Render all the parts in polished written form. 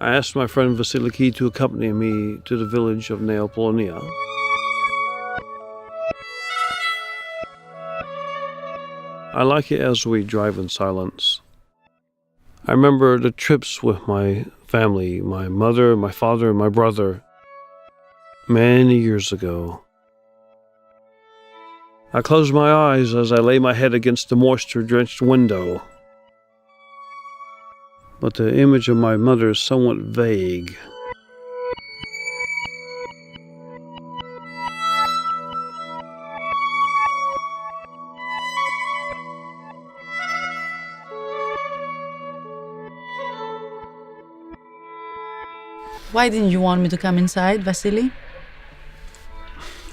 I asked my friend Vasili to accompany me to the village of Neapolonia. I like it as we drive in silence. I remember the trips with my family, my mother, my father, and my brother, many years ago. I close my eyes as I lay my head against the moisture-drenched window. But the image of my mother is somewhat vague. Why didn't you want me to come inside, Vasili?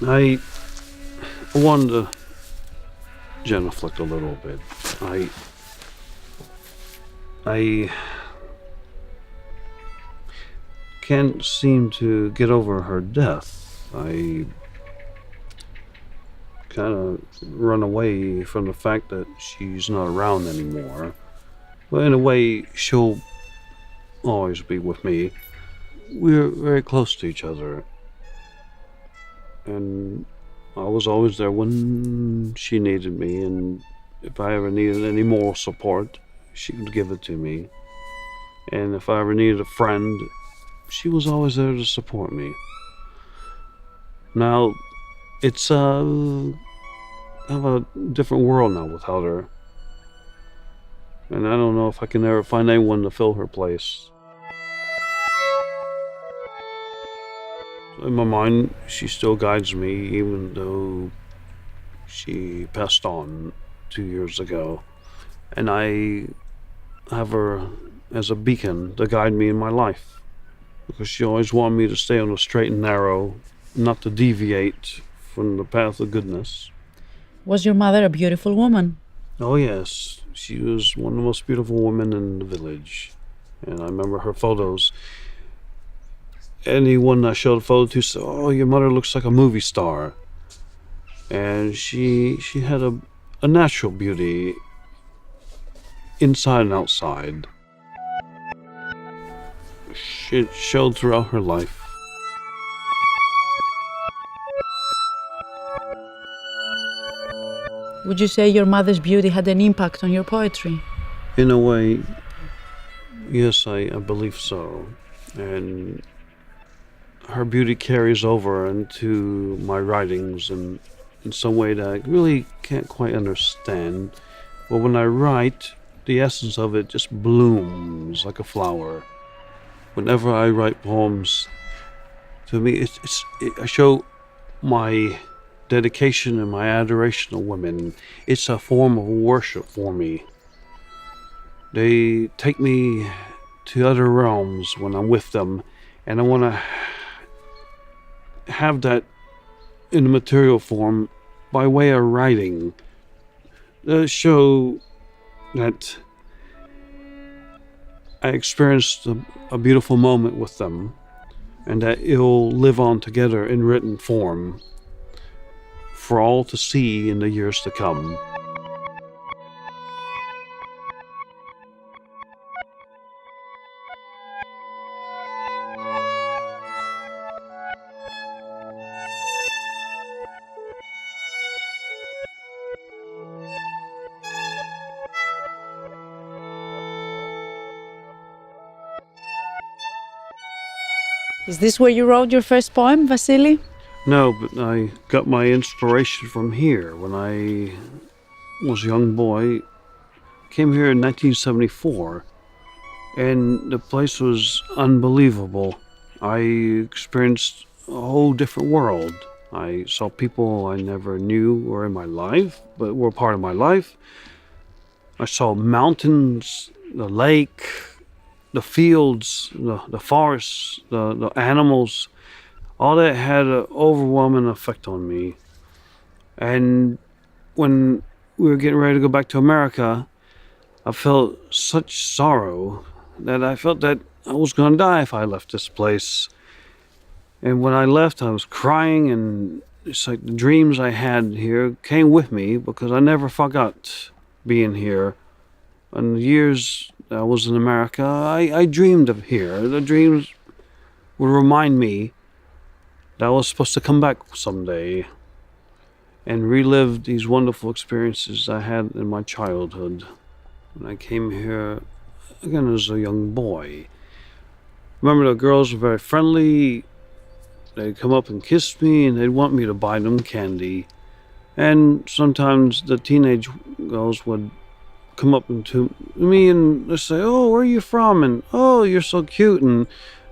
I wanted to genuflect a little bit. I can't seem to get over her death. I kind of run away from the fact that she's not around anymore. But in a way, she'll always be with me. We're very close to each other. And I was always there when she needed me, and if I ever needed any moral support, she would give it to me. And if I ever needed a friend, she was always there to support me. Now, it's kind of a different world now without her. And I don't know if I can ever find anyone to fill her place. In my mind, she still guides me, even though she passed on 2 years ago. And I have her as a beacon to guide me in my life, because she always wanted me to stay on the straight and narrow, not to deviate from the path of goodness. Was your mother a beautiful woman? Oh yes, she was one of the most beautiful women in the village. And I remember her photos. Anyone I showed a photo to said, "Oh, your mother looks like a movie star." And she had a natural beauty, inside and outside. It showed throughout her life. Would you say your mother's beauty had an impact on your poetry? In a way, yes, I believe so. And her beauty carries over into my writings in some way that I really can't quite understand. But when I write, the essence of it just blooms like a flower. Whenever I write poems, to me, I show my dedication and my adoration of women. It's a form of worship for me. They take me to other realms when I'm with them, and I want to have that in material form by way of writing to show that I experienced a beautiful moment with them, and that it'll live on together in written form for all to see in the years to come. Is this where you wrote your first poem, Vasili? No, but I got my inspiration from here. When I was a young boy, came here in 1974, and the place was unbelievable. I experienced a whole different world. I saw people I never knew were in my life, but were part of my life. I saw mountains, the lake, the fields, the forests, the animals. All that had an overwhelming effect on me. And when we were getting ready to go back to America, I felt such sorrow that I felt that I was going to die if I left this place. And when I left, I was crying, and it's like the dreams I had here came with me, because I never forgot being here. And the years I was in America, I dreamed of here. The dreams would remind me that I was supposed to come back someday and relive these wonderful experiences I had in my childhood when I came here again as a young boy. Remember, the girls were very friendly. They'd come up and kiss me, and they'd want me to buy them candy. And sometimes the teenage girls would come up to me and they'd say, "Oh, where are you from?" And, "Oh, you're so cute." And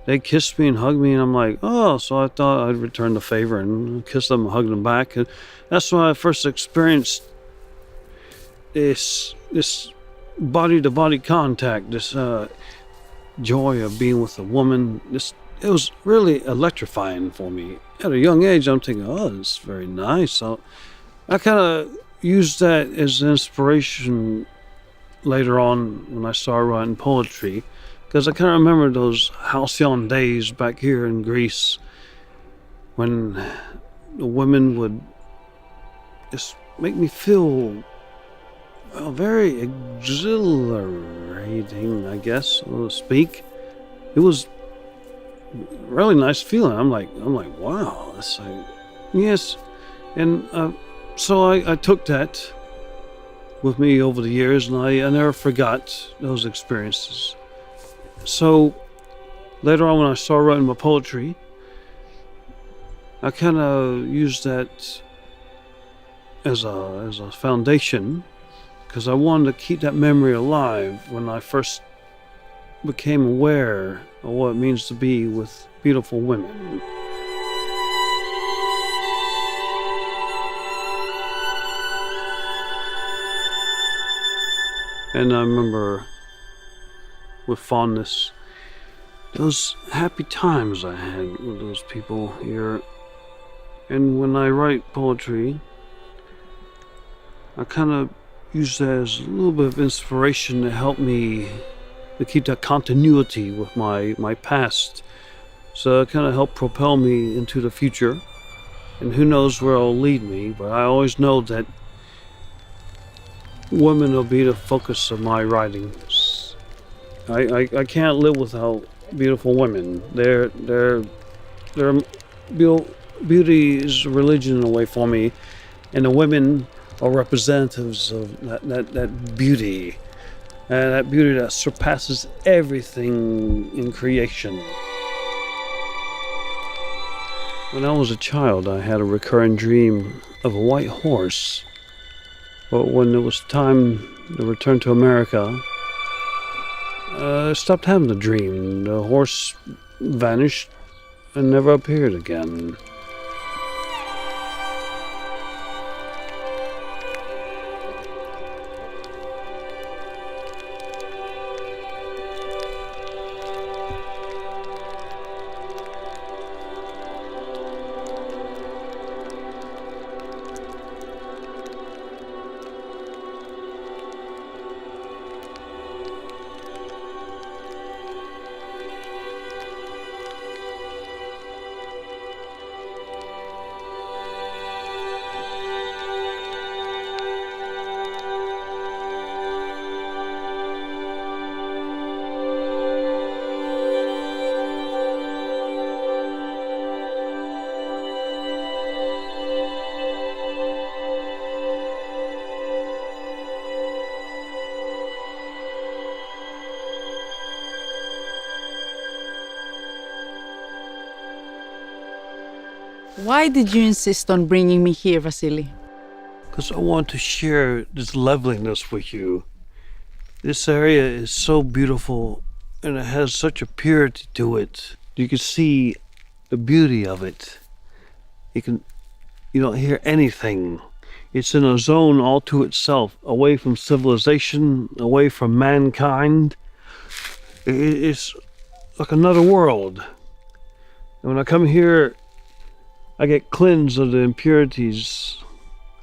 they'd kiss me and hug me, and I'm like, "Oh," so I thought I'd return the favor and kiss them and hug them back. And that's when I first experienced this body-to-body contact, this joy of being with a woman. It was really electrifying for me. At a young age, I'm thinking, "Oh, it's very nice." So I kind of used that as inspiration later on when I started writing poetry, because I kind of remember those halcyon days back here in Greece when the women would just make me feel very exhilarating, I guess, so to speak. It was a really nice feeling. I'm like, wow, that's like, yes. And so I took that with me over the years, and I never forgot those experiences. So later on, when I started writing my poetry, I kind of used that as a foundation, because I wanted to keep that memory alive when I first became aware of what it means to be with beautiful women. And I remember with fondness those happy times I had with those people here. And when I write poetry, I kind of use that as a little bit of inspiration to help me to keep that continuity with my past. So it kind of helped propel me into the future. And who knows where it'll lead me, but I always know that women will be the focus of my writings. I can't live without beautiful women. Beauty is a religion in a way for me, and the women are representatives of that beauty, that beauty that surpasses everything in creation. When I was a child, I had a recurring dream of a white horse. But when it was time to return to America, I stopped having the dream. The horse vanished and never appeared again. Why did you insist on bringing me here, Vasili? Because I want to share this loveliness with you. This area is so beautiful, and it has such a purity to it. You can see the beauty of it. You don't hear anything. It's in a zone all to itself, away from civilization, away from mankind. It's like another world. And when I come here, I get cleansed of the impurities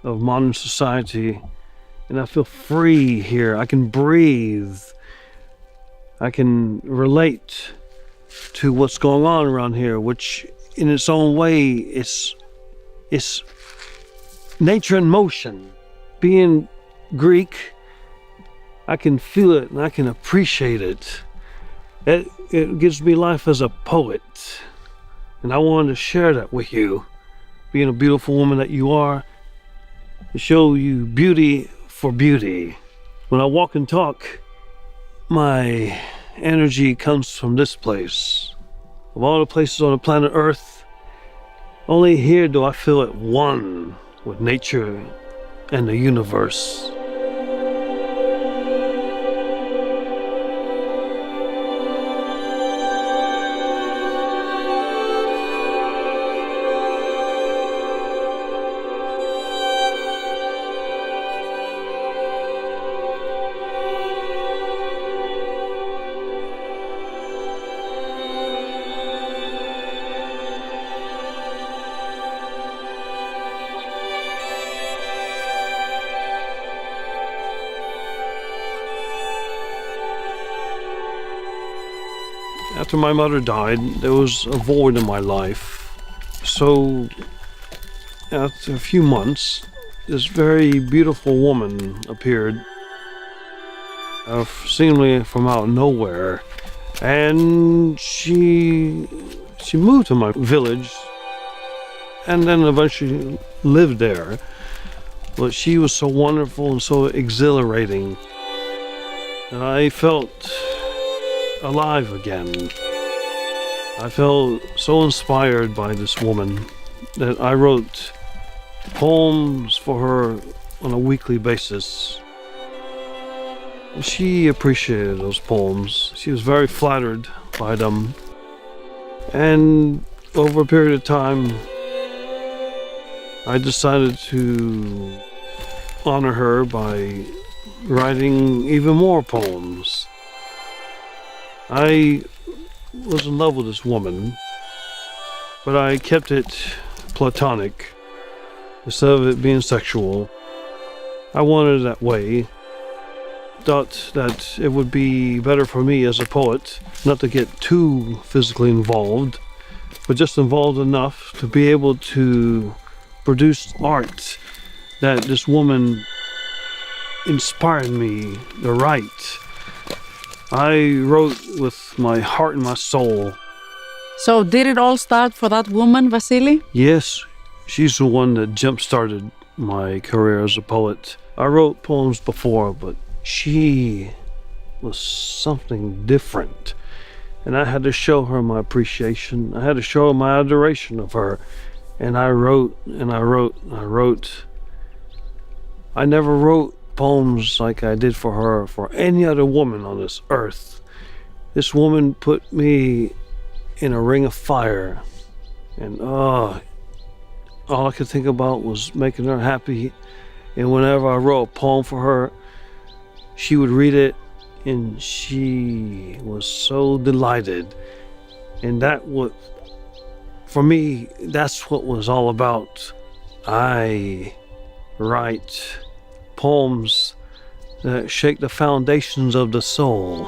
of modern society, and I feel free here. I can breathe. I can relate to what's going on around here, which in its own way is nature in motion. Being Greek, I can feel it and I can appreciate it. It gives me life as a poet. And I wanted to share that with you, being a beautiful woman that you are, to show you beauty for beauty. When I walk and talk, my energy comes from this place. Of all the places on the planet Earth, only here do I feel at one with nature and the universe. After my mother died, there was a void in my life. So, after a few months, this very beautiful woman appeared, seemingly from out of nowhere, and she moved to my village, and then eventually lived there. But she was so wonderful and so exhilarating, and I felt alive again. I felt so inspired by this woman that I wrote poems for her on a weekly basis. She appreciated those poems. She was very flattered by them. And over a period of time, I decided to honor her by writing even more poems. I was in love with this woman, but I kept it platonic instead of it being sexual. I wanted it that way. Thought that it would be better for me as a poet not to get too physically involved, but just involved enough to be able to produce art that this woman inspired me to write. I wrote with my heart and my soul. So did it all start for that woman, Vasili? Yes, she's the one that jump-started my career as a poet. I wrote poems before, but she was something different. And I had to show her my appreciation. I had to show her my adoration of her. And I wrote, and I wrote, and I wrote. I never wrote poems like I did for her, for any other woman on this earth. This woman put me in a ring of fire, and all I could think about was making her happy. And whenever I wrote a poem for her, she would read it, and she was so delighted. And for me, that's what was all about. I write poems that shake the foundations of the soul.